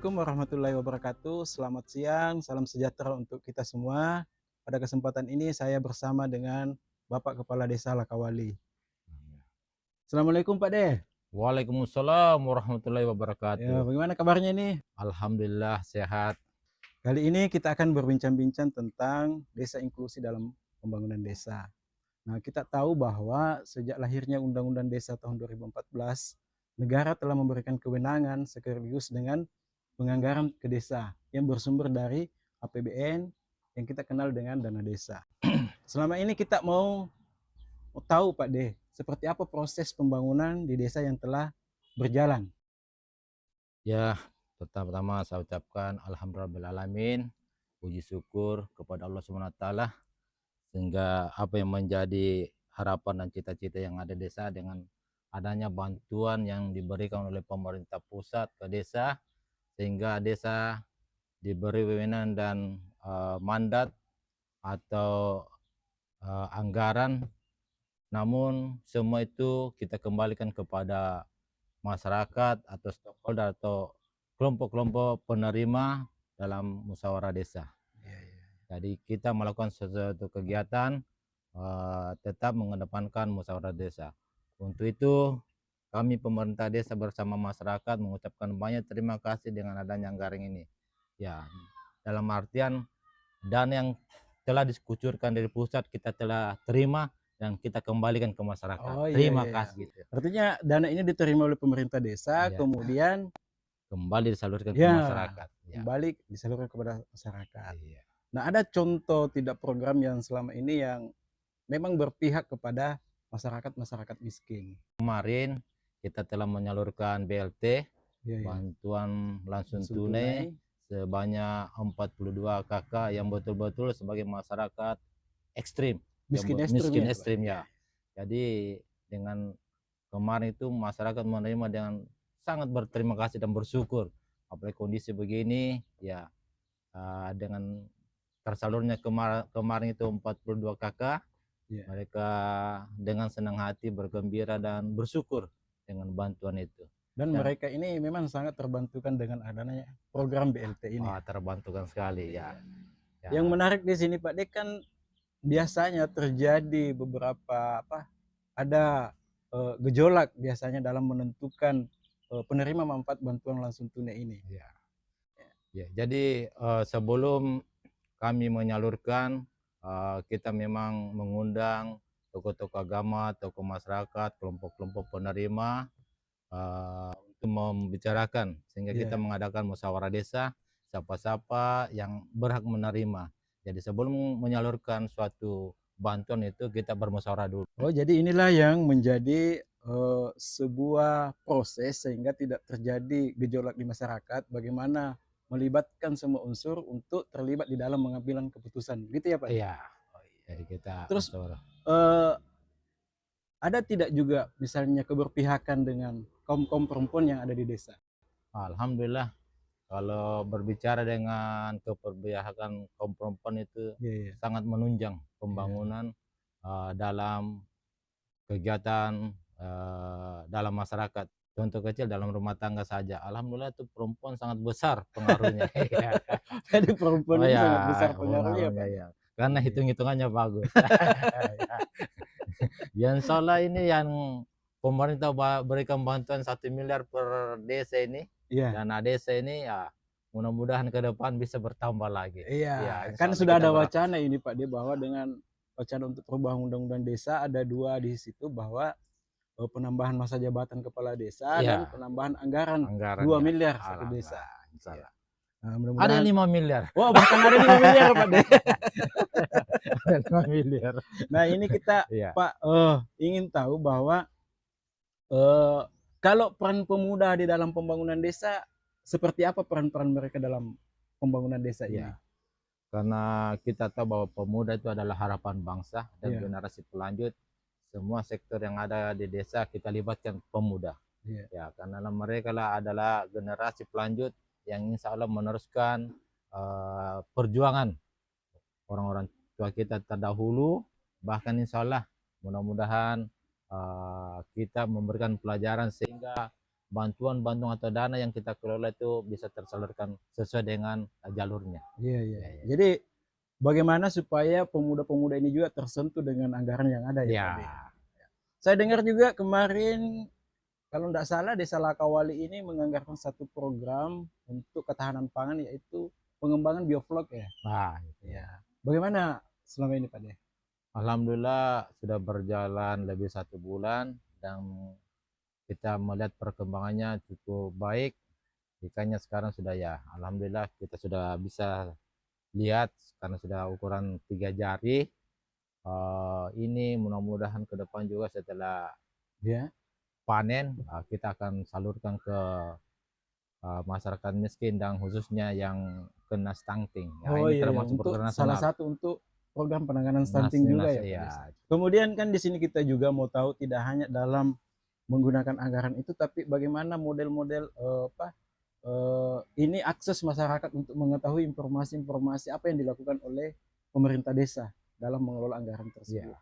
Assalamualaikum warahmatullahi wabarakatuh. Selamat siang, salam sejahtera untuk kita semua. Pada kesempatan ini saya bersama dengan Bapak Kepala Desa Lakawali. Assalamualaikum Pak De. Waalaikumsalam warahmatullahi Ya, wabarakatuh. bagaimana kabarnya nih? Alhamdulillah sehat. Kali ini kita akan berbincang-bincang tentang desa inklusi dalam pembangunan desa. Nah, kita tahu bahwa sejak lahirnya Undang-Undang Desa tahun 2014, negara telah memberikan kewenangan sekaligus dengan penganggaran ke desa yang bersumber dari APBN yang kita kenal dengan dana desa. Selama ini kita mau tahu Pak D, seperti apa proses pembangunan di desa yang telah berjalan. Ya, pertama-tama saya ucapkan alhamdulillahirrahmanirrahim, puji syukur kepada Allah SWT, sehingga apa yang menjadi harapan dan cita-cita yang ada di desa dengan adanya bantuan yang diberikan oleh pemerintah pusat ke desa, sehingga desa diberi wewenang dan mandat atau anggaran. Namun semua itu kita kembalikan kepada masyarakat atau stakeholder atau kelompok-kelompok penerima dalam musyawarah desa. Jadi kita melakukan sesuatu kegiatan tetap mengedepankan musyawarah desa. Untuk itu kami pemerintah desa bersama masyarakat mengucapkan banyak terima kasih dengan adanya anggaran ini. Ya, dalam artian dana yang telah dikucurkan dari pusat kita telah terima dan kita kembalikan ke masyarakat. Oh iya, Terima iya. kasih gitu. Artinya dana ini diterima oleh pemerintah desa, Iya. kemudian Kembali disalurkan ke ya masyarakat. Ya. kembali disalurkan kepada masyarakat. Iya. Nah, ada contoh tidak program yang selama ini yang memang berpihak kepada masyarakat miskin. Kemarin kita telah menyalurkan BLT, Ya, ya. bantuan langsung Langsung tunai sebanyak 42 kakak yang betul-betul sebagai masyarakat ekstrim, miskin miskin ya, ekstrim ya. Jadi dengan kemarin itu masyarakat menerima dengan sangat berterima kasih dan bersyukur. Apalagi kondisi begini ya, dengan tersalurnya kemarin itu 42 kakak, ya. mereka dengan senang hati bergembira dan bersyukur dengan bantuan itu. Dan mereka ini memang sangat terbantukan dengan adanya program BLT ini. Terbantukan sekali ya. Yang menarik di sini Pak Dek, kan biasanya terjadi beberapa ada gejolak biasanya dalam menentukan penerima manfaat bantuan langsung tunai ini. Ya, jadi sebelum kami menyalurkan, kita memang mengundang tokoh-tokoh agama, tokoh masyarakat, kelompok-kelompok penerima untuk membicarakan, sehingga kita mengadakan musyawarah desa, siapa-siapa yang berhak menerima. Jadi sebelum menyalurkan suatu bantuan itu kita bermusyawarah dulu. Oh, jadi inilah yang menjadi sebuah proses sehingga tidak terjadi gejolak di masyarakat, bagaimana melibatkan semua unsur untuk terlibat di dalam pengambilan keputusan, gitu ya Pak? Iya. Jadi kita Terus musyawarah. ada tidak juga misalnya keberpihakan dengan kaum perempuan yang ada di desa? Alhamdulillah, kalau berbicara dengan keberpihakan kaum perempuan itu sangat menunjang pembangunan dalam kegiatan dalam masyarakat. Contoh kecil dalam rumah tangga saja, alhamdulillah itu perempuan sangat besar pengaruhnya. Jadi perempuan itu sangat besar pengaruhnya Pak. Ya. Karena hitung-hitungannya bagus. Ya insya Allah ini yang pemerintah berikan bantuan 1 miliar per desa ini, dana desa ini ya mudah-mudahan ke depan bisa bertambah lagi. Iya, kan sudah ada wacana ini Pak D, bahwa dengan wacana untuk perubahan undang-undang desa ada dua di situ, bahwa penambahan masa jabatan kepala desa dan penambahan anggaran 2 miliar satu desa. Nah, ada 5 miliar. Wah, bahkan ada 5 miliar Pak D. Ada 5 miliar. Nah, ini kita Pak ingin tahu bahwa kalau peran pemuda di dalam pembangunan desa, seperti apa peran-peran mereka dalam pembangunan desa ini? Karena kita tahu bahwa pemuda itu adalah harapan bangsa dan generasi pelanjut. Semua sektor yang ada di desa kita libatkan pemuda. Ya, karena mereka adalah generasi pelanjut yang insya Allah meneruskan perjuangan orang-orang tua kita terdahulu. Bahkan insya Allah mudah-mudahan kita memberikan pelajaran sehingga bantuan-bantuan atau dana yang kita kelola itu bisa tersalurkan sesuai dengan jalurnya. Iya, iya. Ya, ya. Jadi bagaimana supaya pemuda-pemuda ini juga tersentuh dengan anggaran yang ada ya Pak De? Ya, Saya dengar juga kemarin kalau tidak salah Desa Lakawali ini menganggarkan satu program untuk ketahanan pangan yaitu pengembangan bioflok ya. nah, gitu. Ya. Bagaimana selama ini Pak De? Alhamdulillah sudah berjalan lebih 1 bulan dan kita melihat perkembangannya cukup baik. Ikannya sekarang sudah ya, alhamdulillah kita sudah bisa lihat karena sudah ukuran 3 jari. Ini mudah-mudahan ke depan juga setelah Ya. panen kita akan salurkan ke masyarakat miskin dan khususnya yang kena stunting. Ya, Oh ini iya, iya. termasuk Untuk program salah nasional. satu untuk program penanganan stunting juga ya Pak Ya, Desa. Kemudian kan di sini kita juga mau tahu tidak hanya dalam menggunakan anggaran itu, tapi bagaimana model-model ini akses masyarakat untuk mengetahui informasi-informasi apa yang dilakukan oleh pemerintah desa dalam mengelola anggaran tersebut. ya.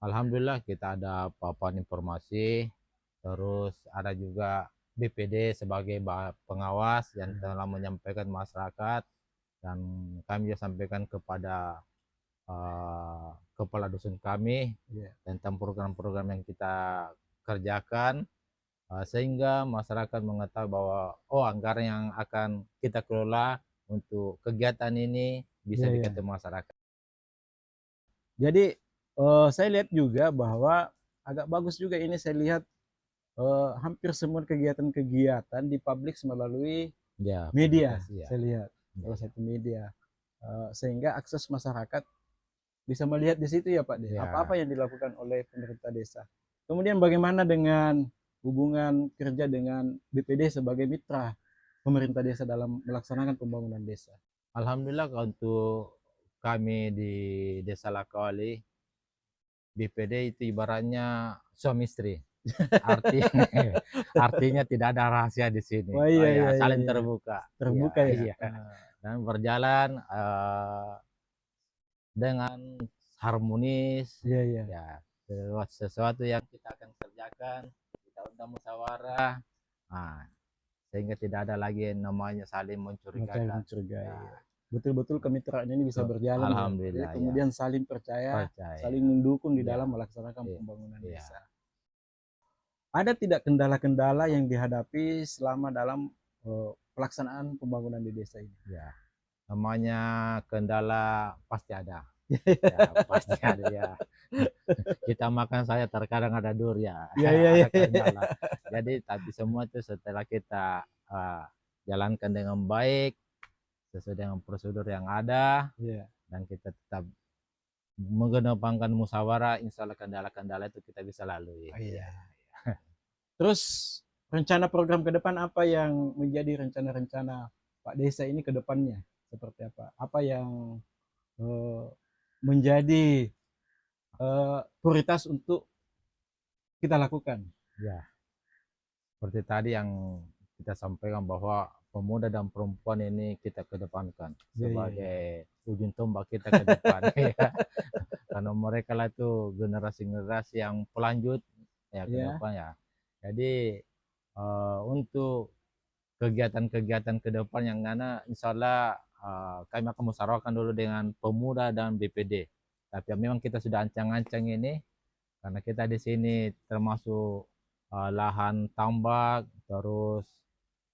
Alhamdulillah kita ada papan informasi, terus ada juga BPD sebagai pengawas yang telah menyampaikan masyarakat dan kami juga sampaikan kepada kepala dusun kami tentang program-program yang kita kerjakan sehingga masyarakat mengetahui bahwa anggaran yang akan kita kelola untuk kegiatan ini bisa diketahui masyarakat. Jadi saya lihat juga bahwa agak bagus juga ini saya lihat hampir semua kegiatan-kegiatan dipublish melalui media. Saya lihat salah satu media sehingga akses masyarakat bisa melihat di situ ya Pak De, apa-apa yang dilakukan oleh pemerintah desa. Kemudian bagaimana dengan hubungan kerja dengan BPD sebagai mitra pemerintah desa dalam melaksanakan pembangunan desa? Alhamdulillah untuk kami di Desa Lakawali, BPD itu ibaratnya suami istri. Artinya tidak ada rahasia di sini. Saling terbuka. Terbuka ya. Dan berjalan dengan harmonis. Ya, sesuatu yang kita akan kerjakan, kita undang musyawarah. Sehingga tidak ada lagi namanya saling mencurigakan. Betul-betul kemitraan ini bisa berjalan. Alhamdulillah. Kemudian saling percaya, saling mendukung di dalam melaksanakan pembangunan desa. Ada tidak kendala-kendala yang dihadapi selama dalam pelaksanaan pembangunan di desa ini? Ya, namanya kendala pasti ada. Pasti ada ya. Kita makan saya terkadang ada durian. Ada kendala. Jadi tapi semua itu setelah kita jalankan dengan baik sesuai dengan prosedur yang ada dan kita tetap mengedepankan musyawarah, insya Allah kendala-kendala itu kita bisa lalui. Terus rencana program ke depan apa yang menjadi rencana-rencana Pak Desa ini ke depannya? Seperti apa? Apa yang menjadi prioritas untuk kita lakukan? Ya, seperti tadi yang kita sampaikan bahwa pemuda dan perempuan ini kita kedepankan sebagai ujung tombak kita ke depan. Karena mereka lah itu generasi-generasi yang pelanjut ya ke depan ya. Jadi untuk kegiatan-kegiatan ke depan yang mana insya Allah kami akan musyawarahkan dulu dengan pemuda dan BPD. Tapi memang kita sudah ancang-ancang ini karena kita di sini termasuk lahan tambak, terus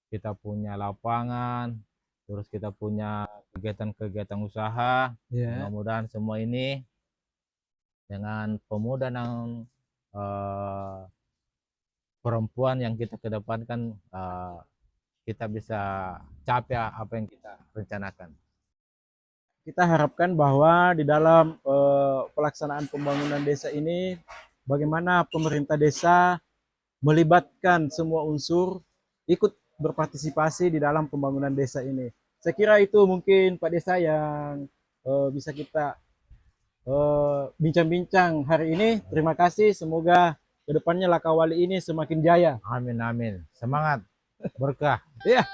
kita punya lapangan, terus kita punya kegiatan-kegiatan usaha. Mudah-mudahan semua ini dengan pemuda dan perempuan yang kita kedepankan kita bisa capai apa yang kita rencanakan. Kita harapkan bahwa di dalam pelaksanaan pembangunan desa ini bagaimana pemerintah desa melibatkan semua unsur ikut berpartisipasi di dalam pembangunan desa ini. Saya kira itu mungkin Pak Desa yang bisa kita bincang-bincang hari ini. Terima kasih, semoga kedepannya Lakawali ini semakin jaya. Amin, amin. Semangat, berkah. Iya.